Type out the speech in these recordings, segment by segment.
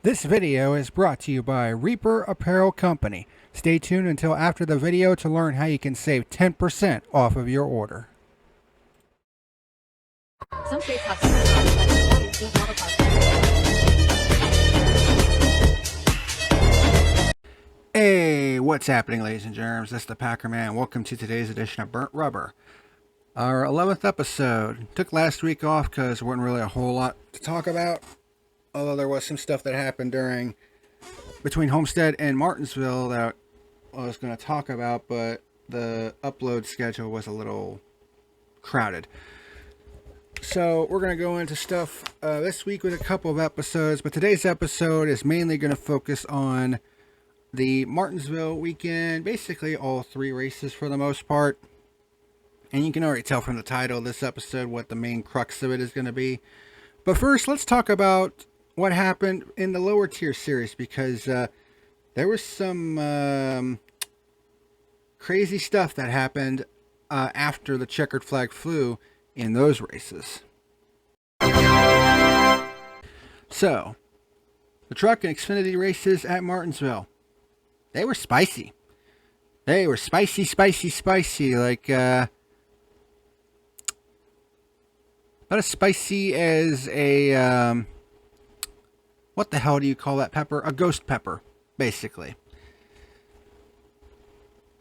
This video is brought to you by Reaper Apparel Company. Stay tuned until after the video to learn how you can save 10% off of your order. Some states have similar Hey, what's happening, ladies and germs? This is the PackerMan. Welcome to today's edition of Burnt Rubber. Our 11th episode. Took last week off because there wasn't really a whole lot to talk about. Although there was some stuff that happened between Homestead and Martinsville that I was going to talk about, but the upload schedule was a little crowded. So we're going to go into stuff this week with a couple of episodes, but today's episode is mainly going to focus on the Martinsville weekend, basically all three races for the most part. And you can already tell from the title of this episode what the main crux of it is going to be. But first, let's talk about what happened in the lower tier series, because there was some crazy stuff that happened after the checkered flag flew in those races. So, the truck and XFinity races at Martinsville, they were spicy. They were spicy, like not as spicy as a what the hell do you call that pepper? A ghost pepper, basically.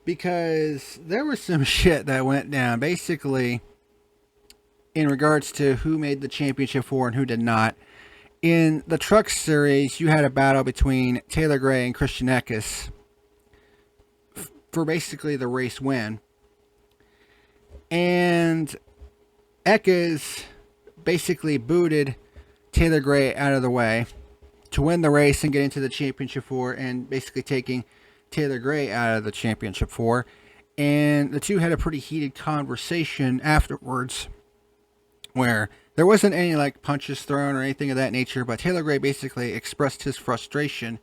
Because there was some shit that went down, basically, in regards to who made the championship for and who did not. In the truck series, you had a battle between Taylor Gray and Christian Eckes for basically the race win. And Eckes basically booted Taylor Gray out of the way to win the race and get into the championship four, and basically taking Taylor Gray out of the championship four. And the two had a pretty heated conversation afterwards, where there wasn't any like punches thrown or anything of that nature, but Taylor Gray basically expressed his frustration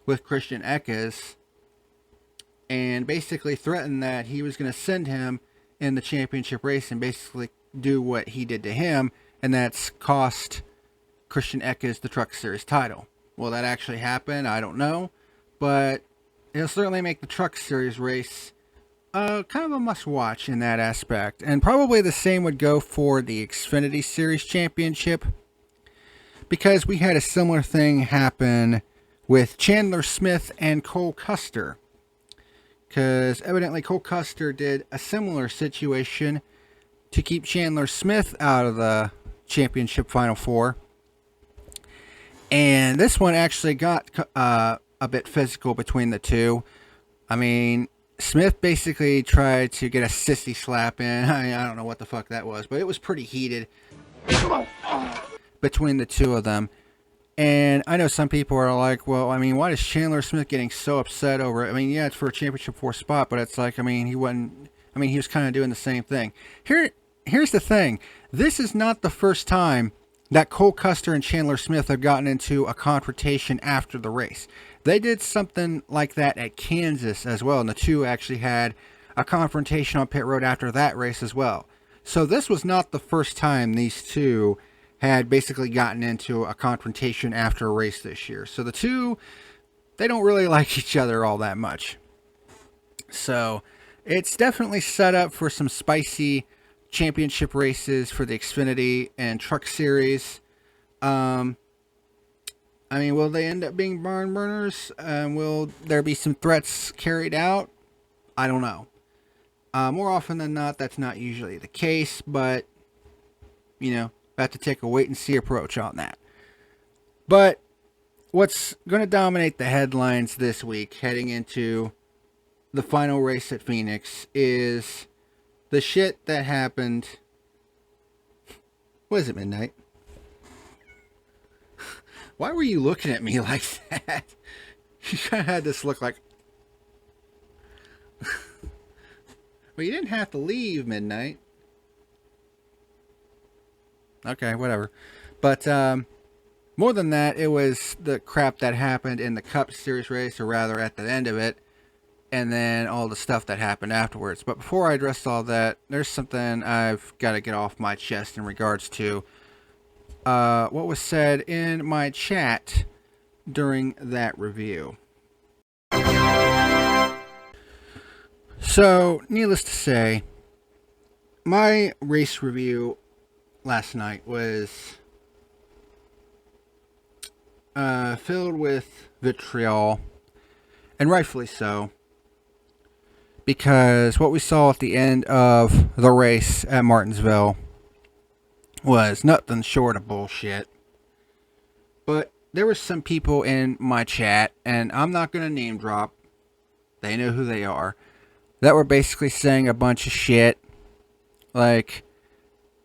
with Christian Eckes and basically threatened that he was going to send him in the championship race and basically do what he did to him, and that's cost Christian Eckes the Truck Series title. Will that actually happen? I don't know, but it'll certainly make the Truck Series race kind of a must-watch in that aspect. And probably the same would go for the Xfinity Series Championship, because we had a similar thing happen with Chandler Smith and Cole Custer. Because evidently Cole Custer did a similar situation to keep Chandler Smith out of the championship Final Four. And this one actually got a bit physical between the two. I mean, Smith basically tried to get a sissy slap in. I don't know what the fuck that was, but it was pretty heated between the two of them. And I know some people are like, well, I mean, why is Chandler Smith getting so upset over it? I mean, yeah, it's for a championship four spot, but it's like, I mean, he was kind of doing the same thing. Here's the thing. This is not the first time that Cole Custer and Chandler Smith have gotten into a confrontation after the race. They did something like that at Kansas as well, and the two actually had a confrontation on pit road after that race as well. So this was not the first time these two had basically gotten into a confrontation after a race this year. So the two, they don't really like each other all that much. So it's definitely set up for some spicy championship races for the Xfinity and Truck Series. I mean, will they end up being barn burners? Will there be some threats carried out? I don't know. More often than not, that's not usually the case, but, you know, have to take a wait-and-see approach on that. But what's going to dominate the headlines this week, heading into the final race at Phoenix, is the shit that happened. What is it, midnight? Why were you looking at me like that? You kind of had this look like... Well, you didn't have to leave, midnight. Okay, whatever. But more than that, it was the crap that happened in the Cup Series race, or rather at the end of it, and then all the stuff that happened afterwards. But before I address all that, there's something I've got to get off my chest in regards to what was said in my chat during that review. So, needless to say, my race review last night was filled with vitriol, and rightfully so, because what we saw at the end of the race at Martinsville was nothing short of bullshit. But there were some people in my chat, and I'm not going to name drop, they know who they are, that were basically saying a bunch of shit, like,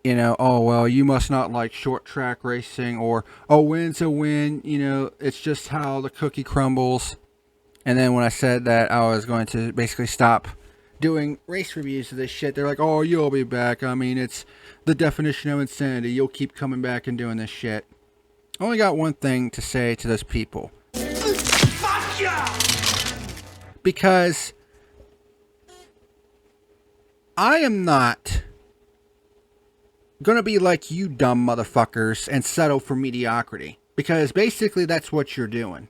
you know, oh, well, you must not like short track racing, or, oh, win's a win, you know, it's just how the cookie crumbles. And then when I said that I was going to basically stop doing race reviews of this shit, they're like, oh, you'll be back. I mean, it's the definition of insanity. You'll keep coming back and doing this shit. I only got one thing to say to those people. Fuck ya! Because I am not gonna be like you dumb motherfuckers and settle for mediocrity. Because basically that's what you're doing.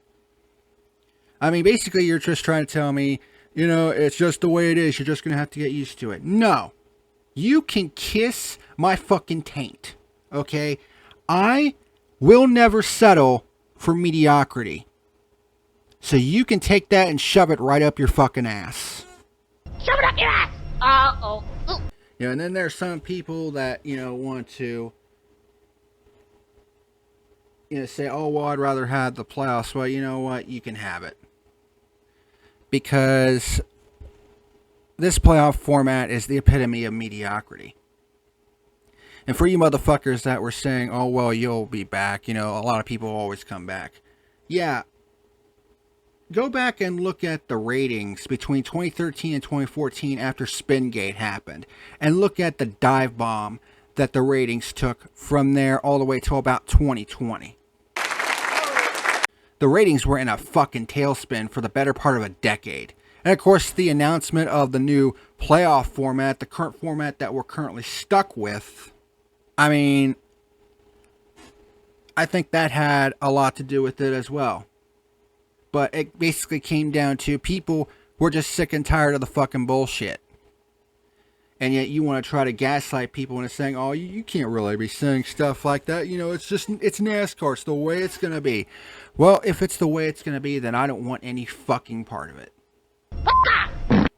I mean, basically you're just trying to tell me, you know, it's just the way it is. You're just gonna have to get used to it. No. You can kiss my fucking taint. Okay? I will never settle for mediocrity. So you can take that and shove it right up your fucking ass. Shove it up your ass! Uh-oh. Ooh. You know, and then there's some people that, you know, want to, you know, say, oh, well, I'd rather have the playoffs. Well, you know what? You can have it. Because this playoff format is the epitome of mediocrity. And for you motherfuckers that were saying, oh, well, you'll be back. You know, a lot of people always come back. Yeah. Go back and look at the ratings between 2013 and 2014 after Spingate happened. And look at the dive bomb that the ratings took from there all the way till about 2020. The ratings were in a fucking tailspin for the better part of a decade. And of course, the announcement of the new playoff format, the current format that we're currently stuck with, I mean, I think that had a lot to do with it as well. But it basically came down to people were just sick and tired of the fucking bullshit. And yet you want to try to gaslight people into saying, oh, you can't really be saying stuff like that. You know, it's NASCAR. It's the way it's going to be. Well, if it's the way it's going to be, then I don't want any fucking part of it.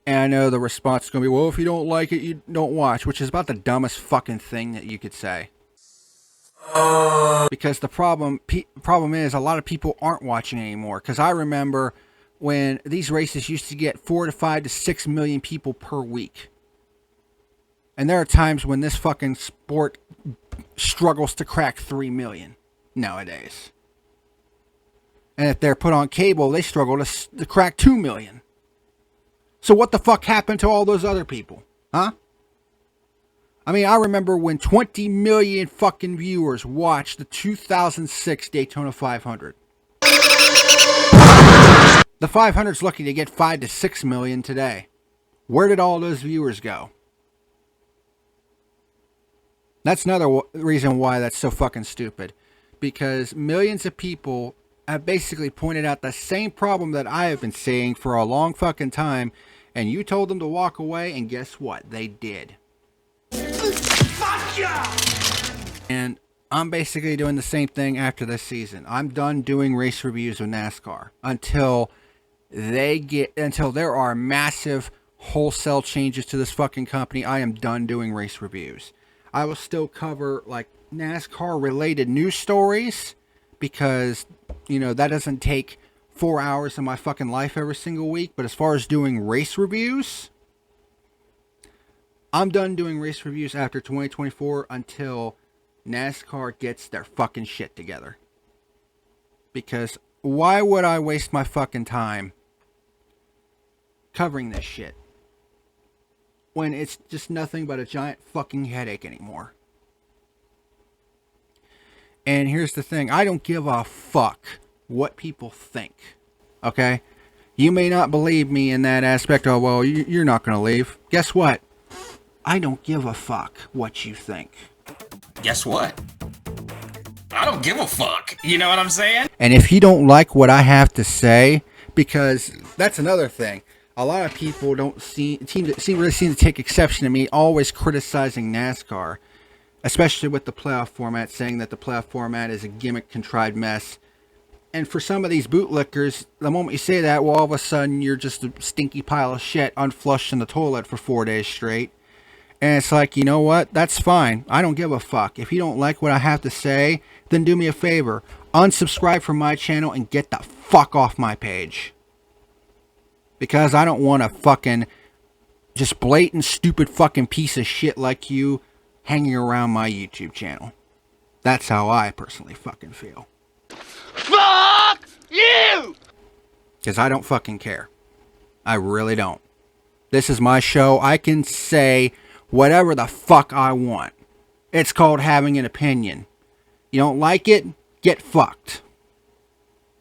And I know the response is going to be, well, if you don't like it, you don't watch. Which is about the dumbest fucking thing that you could say. Because the problem is a lot of people aren't watching anymore. Because I remember when these races used to get 4 to 5 to 6 million people per week. And there are times when this fucking sport struggles to crack 3 million nowadays. And if they're put on cable, they struggle to crack 2 million. So what the fuck happened to all those other people? Huh? I mean, I remember when 20 million fucking viewers watched the 2006 Daytona 500. The 500's lucky to get 5 to 6 million today. Where did all those viewers go? That's another reason why that's so fucking stupid. Because millions of people have basically pointed out the same problem that I have been seeing for a long fucking time. And you told them to walk away, and guess what? They did. Fuck yeah! And I'm basically doing the same thing after this season. I'm done doing race reviews of NASCAR until there are massive wholesale changes to this fucking company. I am done doing race reviews. I will still cover like NASCAR related news stories because, you know, that doesn't take 4 hours of my fucking life every single week. But as far as doing race reviews, I'm done doing race reviews after 2024 until NASCAR gets their fucking shit together. Because why would I waste my fucking time covering this shit when it's just nothing but a giant fucking headache anymore? And here's the thing. I don't give a fuck what people think. Okay? You may not believe me in that aspect. Oh, well, you're not going to leave. Guess what? I don't give a fuck what you think. Guess what? I don't give a fuck. You know what I'm saying? And if you don't like what I have to say, because that's another thing. A lot of people don't seem to take exception to me always criticizing NASCAR, especially with the playoff format, saying that the playoff format is a gimmick, contrived mess. And for some of these bootlickers, the moment you say that, well, all of a sudden you're just a stinky pile of shit unflushed in the toilet for 4 days straight. And it's like, you know what? That's fine. I don't give a fuck. If you don't like what I have to say, then do me a favor. Unsubscribe from my channel and get the fuck off my page. Because I don't want a fucking just blatant stupid fucking piece of shit like you hanging around my YouTube channel. That's how I personally fucking feel. Fuck you! Because I don't fucking care. I really don't. This is my show. I can say whatever the fuck I want. It's called having an opinion. You don't like it? Get fucked.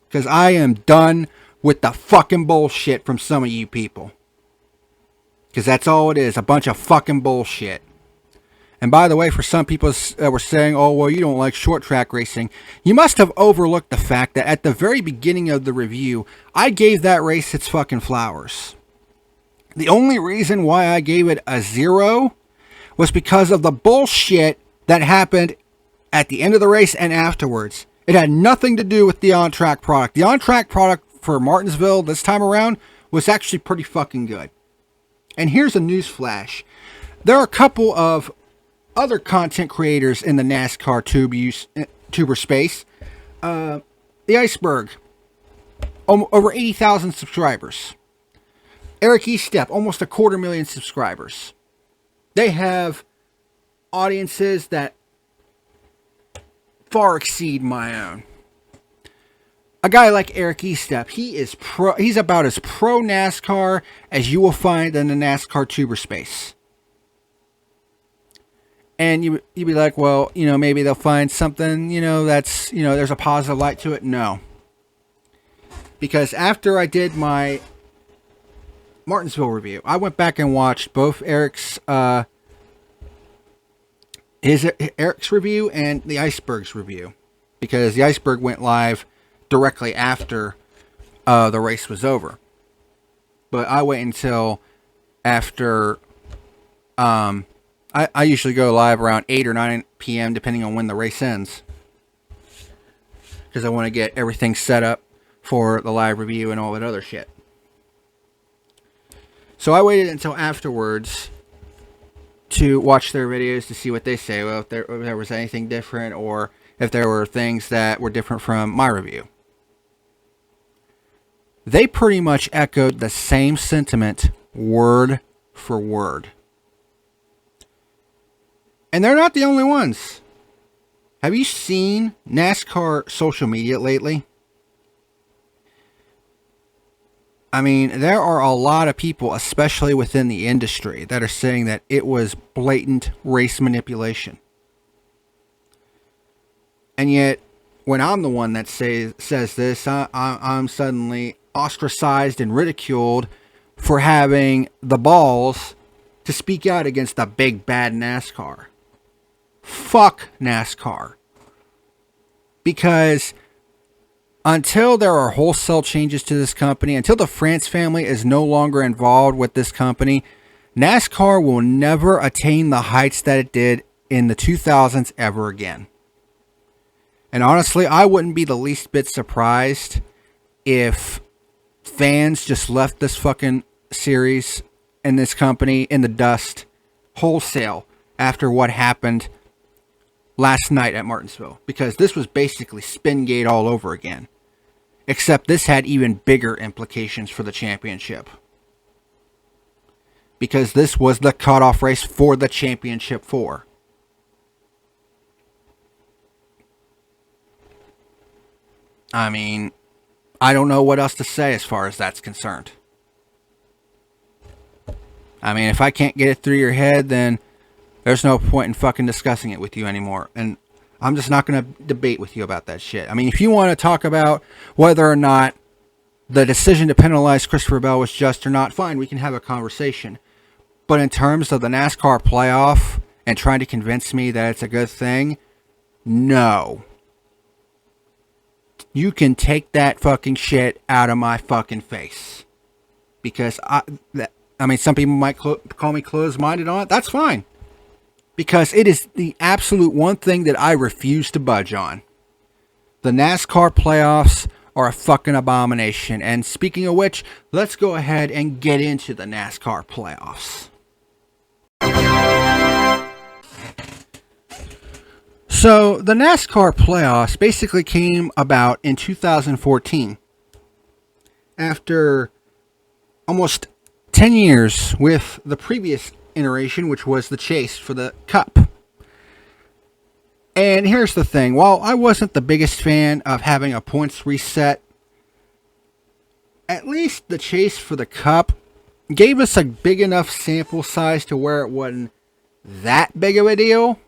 Because I am done with the fucking bullshit from some of you people. Because that's all it is. A bunch of fucking bullshit. And by the way, for some people that were saying, oh, well, you don't like short track racing, you must have overlooked the fact that at the very beginning of the review, I gave that race its fucking flowers. The only reason why I gave it a 0 was because of the bullshit that happened at the end of the race and afterwards. It had nothing to do with the on-track product. The on-track product for Martinsville this time around was actually pretty fucking good. And here's a news flash. There are a couple of other content creators in the NASCAR tuber space. The Iceberg, over 80,000 subscribers. Eric Estepp, almost 250,000 subscribers. They have audiences that far exceed my own. A guy like Eric Estepp, he's about as pro NASCAR as you will find in the NASCAR tuber space. And you'd be like, well, maybe they'll find something, that's, there's a positive light to it. No. Because after I did my Martinsville review, I went back and watched both Eric's review and the Iceberg's review. Because the Iceberg went live directly after the race was over. But I wait until after... I usually go live around 8 or 9 p.m. depending on when the race ends. Because I want to get everything set up for the live review and all that other shit. So I waited until afterwards to watch their videos to see what they say. Well, if there was anything different or if there were things that were different from my review. They pretty much echoed the same sentiment word for word. And they're not the only ones. Have you seen NASCAR social media lately? I mean, there are a lot of people, especially within the industry, that are saying that it was blatant race manipulation. And yet, when I'm the one that says this, I'm suddenly ostracized and ridiculed for having the balls to speak out against the big bad NASCAR. Fuck NASCAR. Because until there are wholesale changes to this company, until the France family is no longer involved with this company, NASCAR will never attain the heights that it did in the 2000s ever again. And honestly, I wouldn't be the least bit surprised if fans just left this fucking series and this company in the dust wholesale after what happened last night at Martinsville, because this was basically Spingate all over again, except this had even bigger implications for the championship, because this was the cutoff race for the championship 4. I mean, I don't know what else to say as far as that's concerned. I mean, if I can't get it through your head, then there's no point in fucking discussing it with you anymore. And I'm just not going to debate with you about that shit. I mean, if you want to talk about whether or not the decision to penalize Christopher Bell was just or not, fine, we can have a conversation. But in terms of the NASCAR playoff and trying to convince me that it's a good thing, no. you can take that fucking shit out of my fucking face. Because some people might call me closed-minded on it. That's fine. Because it is the absolute one thing that I refuse to budge on. The NASCAR playoffs are a fucking abomination. And speaking of which, let's go ahead and get into the NASCAR playoffs. So, the NASCAR playoffs basically came about in 2014. After almost 10 years with the previous iteration, which was the chase for the Cup. And here's the thing. While I wasn't the biggest fan of having a points reset, at least the chase for the Cup gave us a big enough sample size to where it wasn't that big of a deal.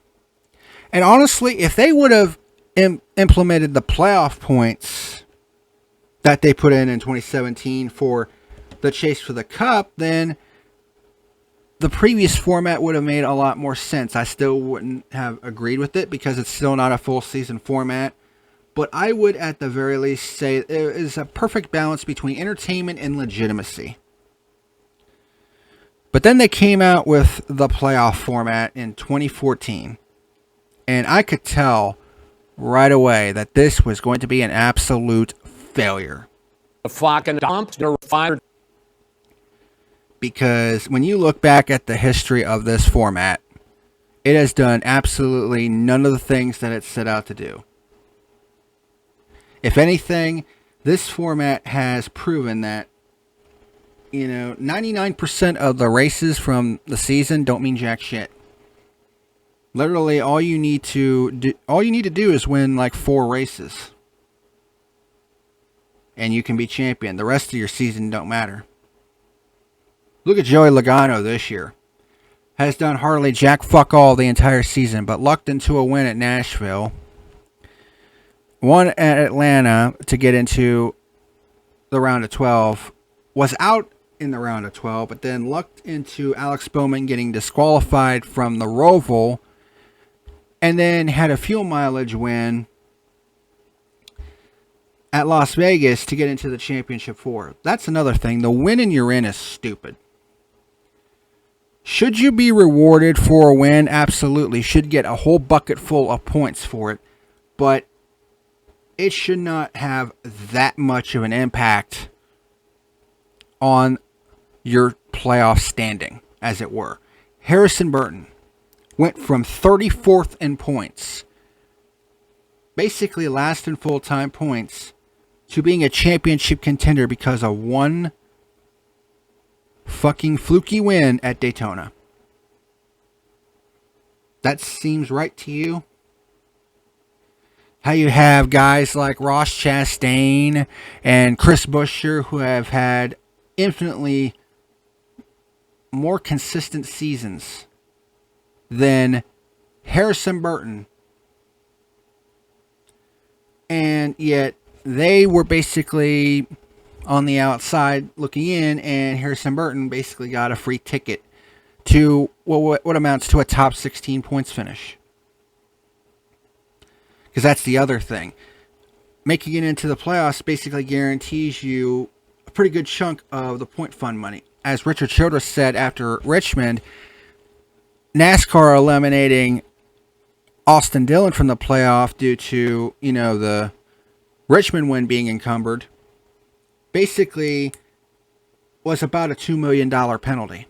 And honestly, if they would have implemented the playoff points that they put in 2017 for the chase for the Cup, then the previous format would have made a lot more sense. I still wouldn't have agreed with it because it's still not a full season format. But I would at the very least say there is a perfect balance between entertainment and legitimacy. But then they came out with the playoff format in 2014. And I could tell right away that this was going to be an absolute failure. The fucking dumpster fire. Because when you look back at the history of this format, it has done absolutely none of the things that it set out to do. If anything, this format has proven that, 99% of the races from the season don't mean jack shit. Literally, all you need to do is win like 4 races, and you can be champion. The rest of your season don't matter. Look at Joey Logano this year. Has done hardly jack fuck all the entire season, but lucked into a win at Nashville. Won at Atlanta to get into the round of 12. Was out in the round of 12, but then lucked into Alex Bowman getting disqualified from the Roval. And then had a fuel mileage win at Las Vegas to get into the Championship 4. That's another thing. The win you're in is stupid. Should you be rewarded for a win? Absolutely. Should get a whole bucket full of points for it. But it should not have that much of an impact on your playoff standing, as it were. Harrison Burton went from 34th in points, basically last in full-time points, to being a championship contender because of one fucking fluky win at Daytona. That seems right to you? How you have guys like Ross Chastain and Chris Buescher who have had infinitely more consistent seasons than Harrison Burton. And yet they were basically on the outside looking in, and Harrison Burton basically got a free ticket to what amounts to a top 16 points finish. Because that's the other thing. Making it into the playoffs basically guarantees you a pretty good chunk of the point fund money. As Richard Childress said after Richmond, NASCAR eliminating Austin Dillon from the playoff due to, the Richmond win being encumbered, basically was about a $2 million penalty.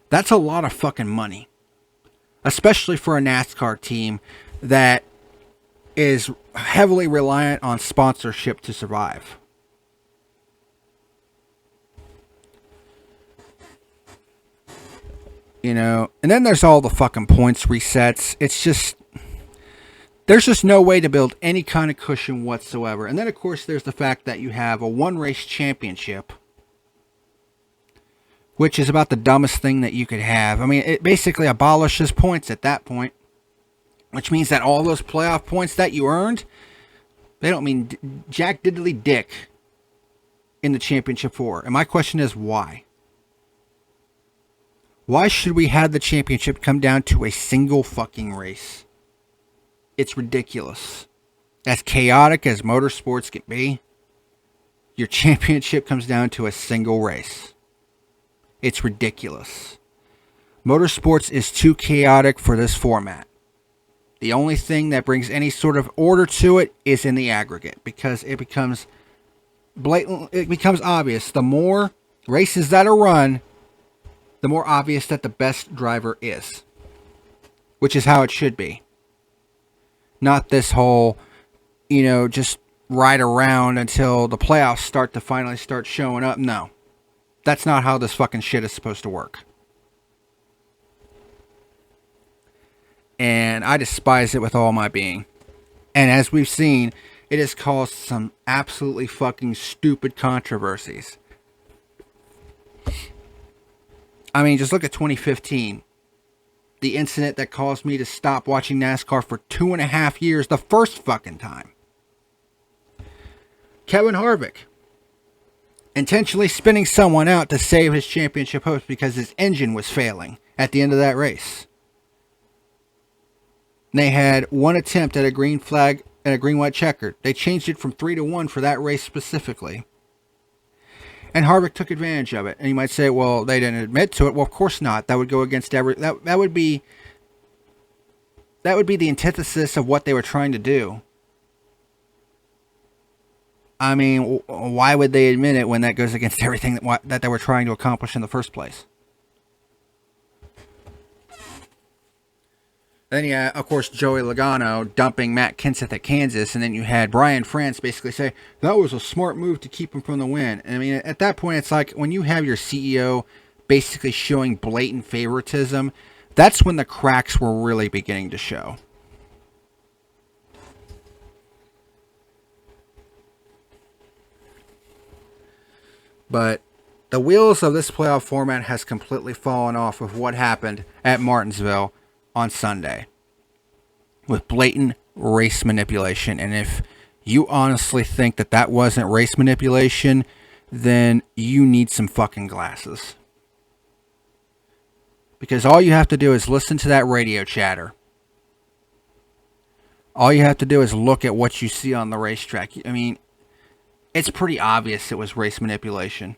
That's a lot of fucking money. Especially for a NASCAR team that is heavily reliant on sponsorship to survive. And then there's all the fucking points resets. It's just, there's just no way to build any kind of cushion whatsoever. And then, of course, there's the fact that you have a one-race championship, which is about the dumbest thing that you could have. I mean, it basically abolishes points at that point, which means that all those playoff points that you earned, they don't mean jack diddly dick in the Championship 4. And my question is, why? Why should we have the championship come down to a single fucking race? It's ridiculous. As chaotic as motorsports can be, your championship comes down to a single race. It's ridiculous. Motorsports is too chaotic for this format. The only thing that brings any sort of order to it is in the aggregate, because it becomes blatant. It becomes obvious. The more races that are run, the more obvious that the best driver is, which is how it should be. Not this whole, just ride around until the playoffs start to finally start showing up. No, that's not how this fucking shit is supposed to work. And I despise it with all my being. And as we've seen, it has caused some absolutely fucking stupid controversies. I mean, just look at 2015. The incident that caused me to stop watching NASCAR for 2.5 years the first fucking time. Kevin Harvick intentionally spinning someone out to save his championship hopes because his engine was failing at the end of that race. They had one attempt at a green flag and a green-white checker. They changed it from 3-1 for that race specifically. And Harvick took advantage of it. And you might say, well, they didn't admit to it. Well, of course not. That would go against every... That would be the antithesis of what they were trying to do. I mean, why would they admit it when that goes against everything that they were trying to accomplish in the first place? Then you had, of course, Joey Logano dumping Matt Kenseth at Kansas, and then you had Brian France basically say, that was a smart move to keep him from the win. And I mean, at that point, it's like, when you have your CEO basically showing blatant favoritism, that's when the cracks were really beginning to show. But the wheels of this playoff format has completely fallen off with what happened at Martinsville on Sunday with blatant race manipulation. And if you honestly think that that wasn't race manipulation, then you need some fucking glasses. Because all you have to do is listen to that radio chatter. All you have to do is look at what you see on the racetrack. I mean, it's pretty obvious it was race manipulation.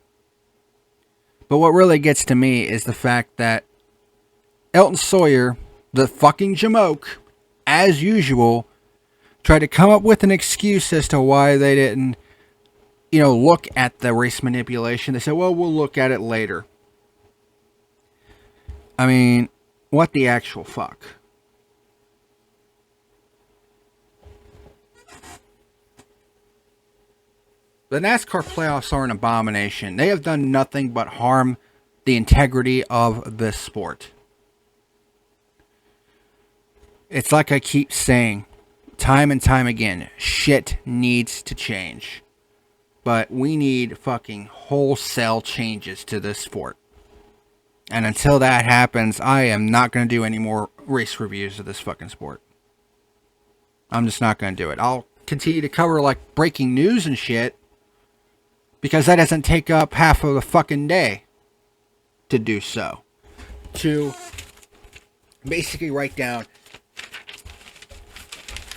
But what really gets to me is the fact that Elton Sawyer, the fucking jamoke, as usual, tried to come up with an excuse as to why they didn't, look at the race manipulation. They said, well, we'll look at it later. I mean, what the actual fuck? The NASCAR playoffs are an abomination. They have done nothing but harm the integrity of this sport. It's like I keep saying, time and time again, shit needs to change. But we need fucking wholesale changes to this sport. And until that happens, I am not going to do any more race reviews of this fucking sport. I'm just not going to do it. I'll continue to cover like breaking news and shit, because that doesn't take up half of the fucking day to do so. To basically write down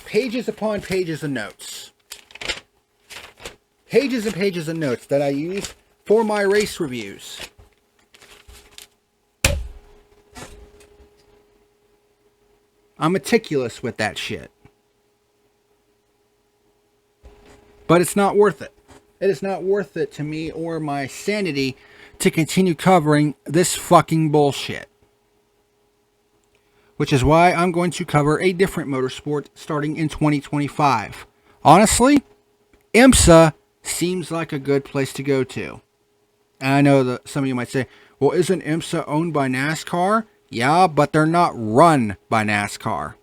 pages upon pages of notes. Pages and pages of notes that I use for my race reviews. I'm meticulous with that shit. But it's not worth it. It is not worth it to me or my sanity to continue covering this fucking bullshit. Which is why I'm going to cover a different motorsport starting in 2025. Honestly, IMSA seems like a good place to go to. And I know that some of you might say, well, isn't IMSA owned by NASCAR? Yeah, but they're not run by NASCAR.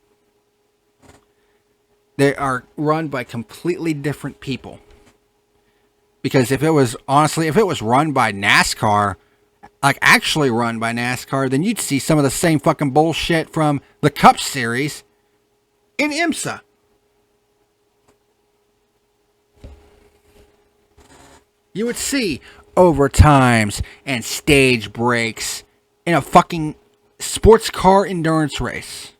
They are run by completely different people. Because if it was run by NASCAR, like actually run by NASCAR, then you'd see some of the same fucking bullshit from the Cup Series in IMSA. You would see overtimes and stage breaks in a fucking sports car endurance race.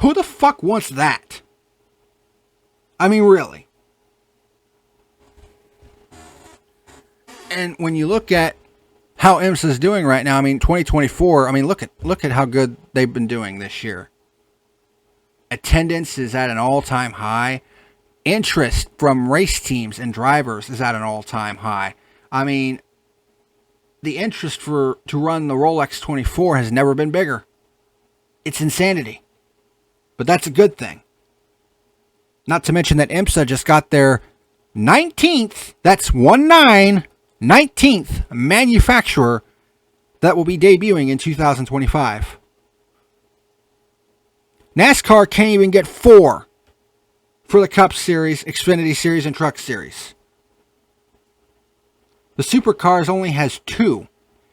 Who the fuck wants that? I mean, really. And when you look at how IMSA is doing right now, I mean, 2024, I mean, look at how good they've been doing this year. Attendance is at an all-time high. Interest from race teams and drivers is at an all-time high. I mean, the interest to run the Rolex 24 has never been bigger. It's insanity. But that's a good thing. Not to mention that IMSA just got their 19th, that's 19th manufacturer that will be debuting in 2025. NASCAR can't even get 4 for the Cup Series, Xfinity Series, and Truck Series. The Supercars only has 2.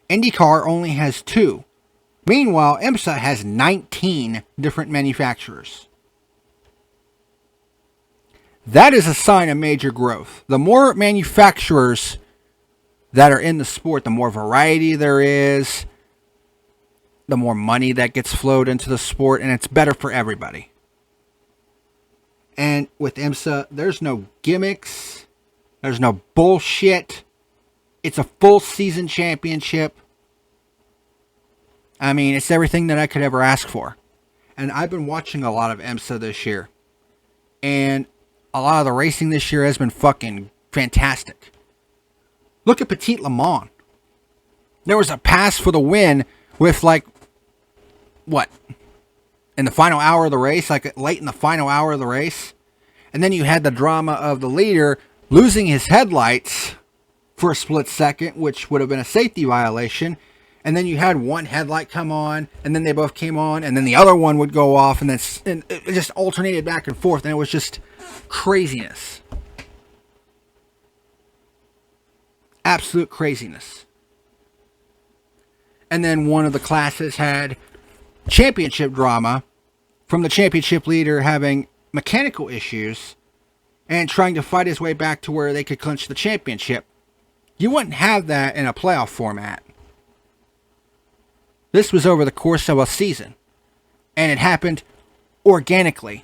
IndyCar only has 2. Meanwhile, IMSA has 19 different manufacturers. That is a sign of major growth. The more manufacturers that are in the sport, the more variety there is, the more money that gets flowed into the sport, and it's better for everybody. And with IMSA, there's no gimmicks, there's no bullshit. It's a full season championship. I mean, it's everything that I could ever ask for. And I've been watching a lot of IMSA this year. And a lot of the racing this year has been fucking fantastic. Look at Petit Le Mans. There was a pass for the win with in the final hour of the race, like late in the final hour of the race. And then you had the drama of the leader losing his headlights for a split second, which would have been a safety violation. And then you had one headlight come on, and then they both came on, and then the other one would go off, and it just alternated back and forth, and it was just craziness. Absolute craziness. And then one of the classes had championship drama from the championship leader having mechanical issues and trying to fight his way back to where they could clinch the championship. You wouldn't have that in a playoff format. This was over the course of a season, and it happened organically.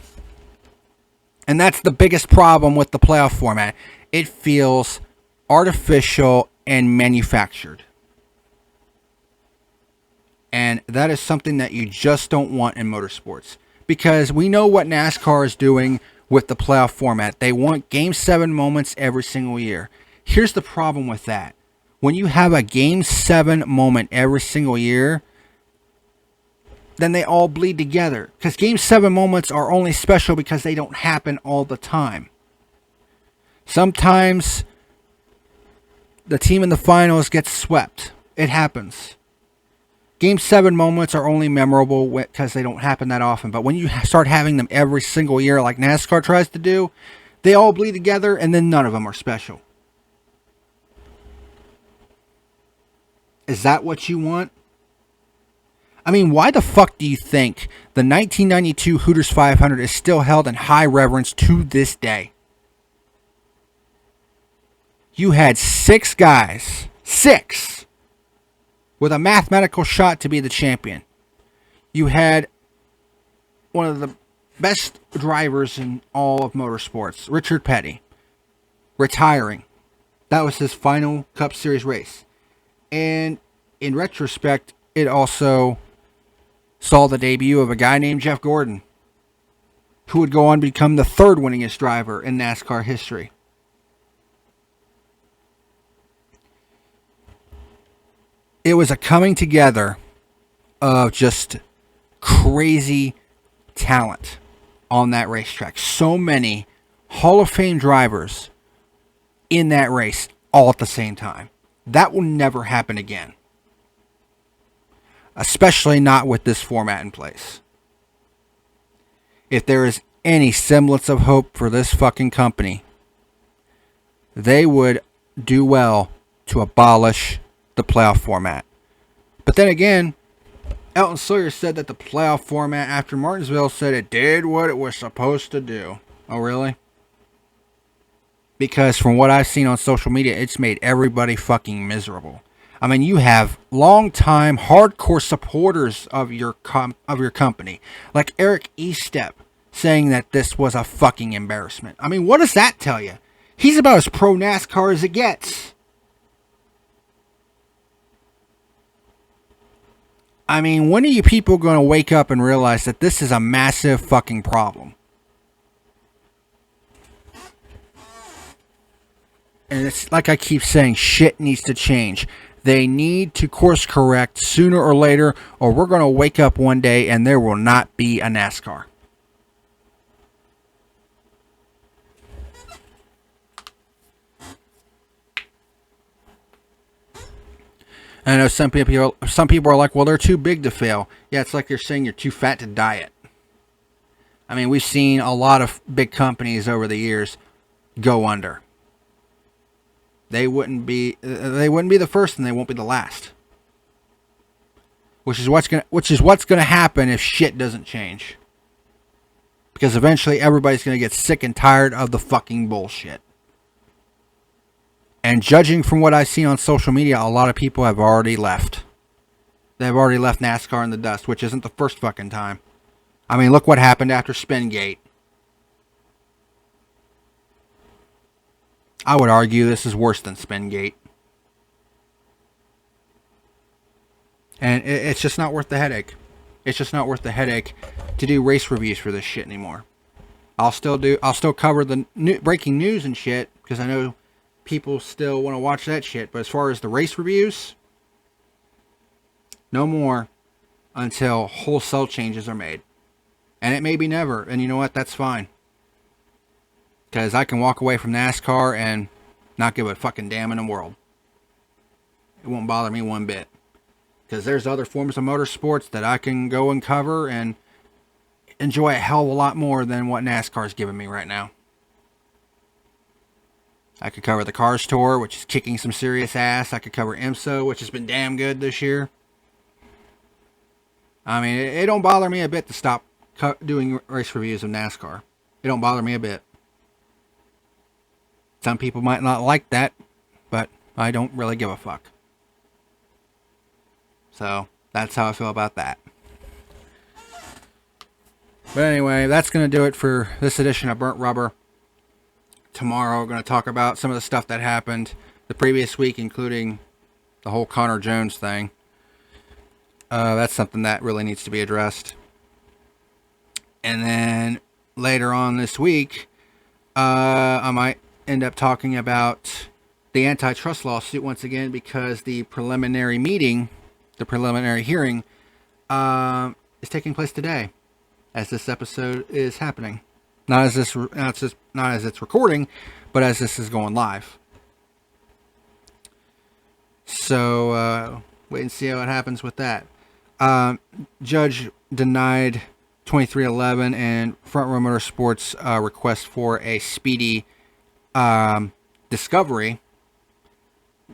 And that's the biggest problem with the playoff format. It feels artificial and manufactured. And that is something that you just don't want in motorsports. Because we know what NASCAR is doing with the playoff format. They want Game 7 moments every single year. Here's the problem with that. When you have a Game 7 moment every single year, then they all bleed together. Because Game 7 moments are only special because they don't happen all the time. Sometimes the team in the finals gets swept. It happens. Game 7 moments are only memorable because they don't happen that often. But when you start having them every single year like NASCAR tries to do, they all bleed together and then none of them are special. Is that what you want? I mean, why the fuck do you think the 1992 Hooters 500 is still held in high reverence to this day? You had 6 guys, 6, with a mathematical shot to be the champion. You had one of the best drivers in all of motorsports, Richard Petty, retiring. That was his final Cup Series race. And in retrospect, it also saw the debut of a guy named Jeff Gordon, who would go on to become the 3rd winningest driver in NASCAR history. It was a coming together of just crazy talent on that racetrack. So many Hall of Fame drivers in that race all at the same time. That will never happen again. Especially not with this format in place. If there is any semblance of hope for this fucking company, they would do well to abolish the playoff format. But then again, Elton Sawyer said that the playoff format after Martinsville said it did what it was supposed to do. Oh, really? Because from what I've seen on social media, it's made everybody fucking miserable. I mean, you have long-time hardcore supporters of your company, like Eric Estepp, saying that this was a fucking embarrassment. I mean, what does that tell you? He's about as pro NASCAR as it gets. I mean, when are you people going to wake up and realize that this is a massive fucking problem? And it's like I keep saying, shit needs to change. They need to course correct sooner or later, or we're going to wake up one day and there will not be a NASCAR. I know some people are like, well, they're too big to fail. Yeah, it's like they're saying you're too fat to diet. I mean, we've seen a lot of big companies over the years go under. They wouldn't be the first, and they won't be the last. Which is what's gonna happen if shit doesn't change. Because eventually everybody's gonna get sick and tired of the fucking bullshit. And judging from what I've seen on social media, a lot of people have already left. They've already left NASCAR in the dust, which isn't the first fucking time. I mean, look what happened after Spingate. I would argue this is worse than Spingate. And it's just not worth the headache. It's just not worth the headache to do race reviews for this shit anymore. I'll still cover the breaking news and shit, because I know people still want to watch that shit. But as far as the race reviews, no more until wholesale changes are made. And it may be never. And you know what? That's fine. Because I can walk away from NASCAR and not give a fucking damn in the world. It won't bother me one bit. Because there's other forms of motorsports that I can go and cover and enjoy a hell of a lot more than what NASCAR's giving me right now. I could cover the Cars Tour, which is kicking some serious ass. I could cover IMSA, which has been damn good this year. I mean, it don't bother me a bit to stop doing race reviews of NASCAR. It don't bother me a bit. Some people might not like that, but I don't really give a fuck. So, that's how I feel about that. But anyway, that's going to do it for this edition of Burnt Rubber. Tomorrow, we're going to talk about some of the stuff that happened the previous week, including the whole Connor Jones thing. That's something that really needs to be addressed. And then later on this week, I might end up talking about the antitrust lawsuit once again, because the preliminary meeting, the preliminary hearing, is taking place today, as this episode is happening. Not as it's recording, but as this is going live. So wait and see how it happens with that. Judge denied 2311 and Front Row Motorsports' request for a speedy discovery.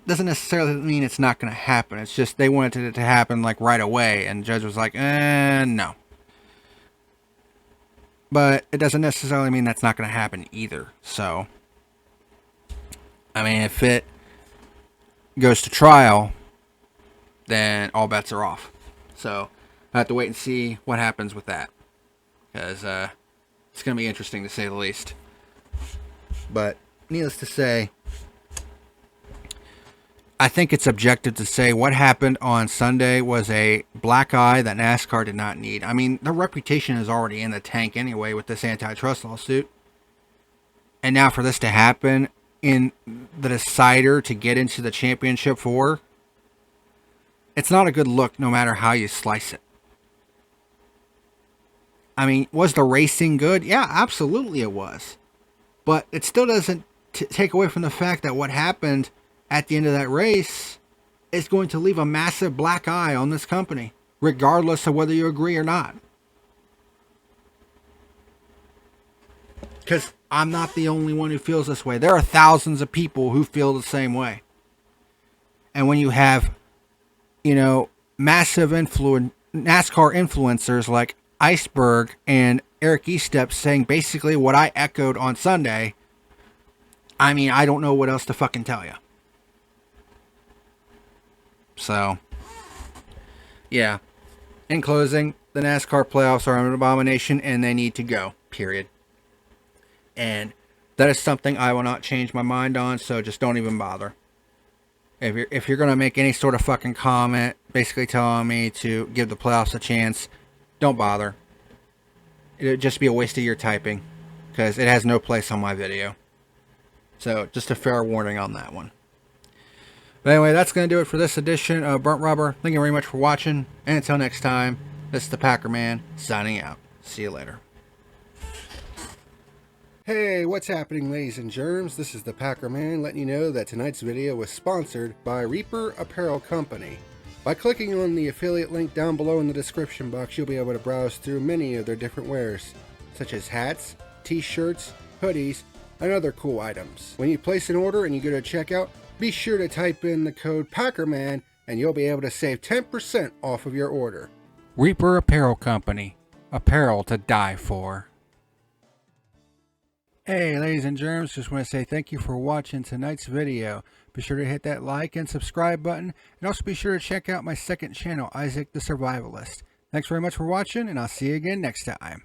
Doesn't necessarily mean it's not going to happen. It's just they wanted it to happen like right away, and the judge was like, no. But it doesn't necessarily mean that's not going to happen either. So, I mean, if it goes to trial, then all bets are off. So, I have to wait and see what happens with that, because it's going to be interesting to say the least. But needless to say, I think it's objective to say what happened on Sunday was a black eye that NASCAR did not need. I mean, their reputation is already in the tank anyway with this antitrust lawsuit. And now for this to happen in the decider to get into the championship 4, it's not a good look no matter how you slice it. I mean, was the racing good? Yeah, absolutely it was. But it still doesn't take away from the fact that what happened at the end of that race is going to leave a massive black eye on this company, regardless of whether you agree or not. Because I'm not the only one who feels this way. There are thousands of people who feel the same way. And when you have, massive NASCAR influencers like Iceberg and Eric Estepp saying basically what I echoed on Sunday, I mean, I don't know what else to fucking tell you. So, yeah. In closing, the NASCAR playoffs are an abomination and they need to go. Period. And that is something I will not change my mind on, so just don't even bother. If you're going to make any sort of fucking comment basically telling me to give the playoffs a chance, don't bother. It would just be a waste of your typing, because it has no place on my video. So, just a fair warning on that one. But anyway, that's going to do it for this edition of Burnt Rubber. Thank you very much for watching. And until next time, this is the PackerMan signing out. See you later. Hey, what's happening, ladies and germs? This is the PackerMan letting you know that tonight's video was sponsored by Reaper Apparel Company. By clicking on the affiliate link down below in the description box, you'll be able to browse through many of their different wares, such as hats, t-shirts, hoodies, and other cool items. When you place an order and you go to checkout, be sure to type in the code PackerMan and you'll be able to save 10% off of your order. Reaper Apparel Company. Apparel to die for. Hey ladies and germs, just want to say thank you for watching tonight's video. Be sure to hit that like and subscribe button, and also be sure to check out my second channel, Isaac the Survivalist. Thanks very much for watching, and I'll see you again next time.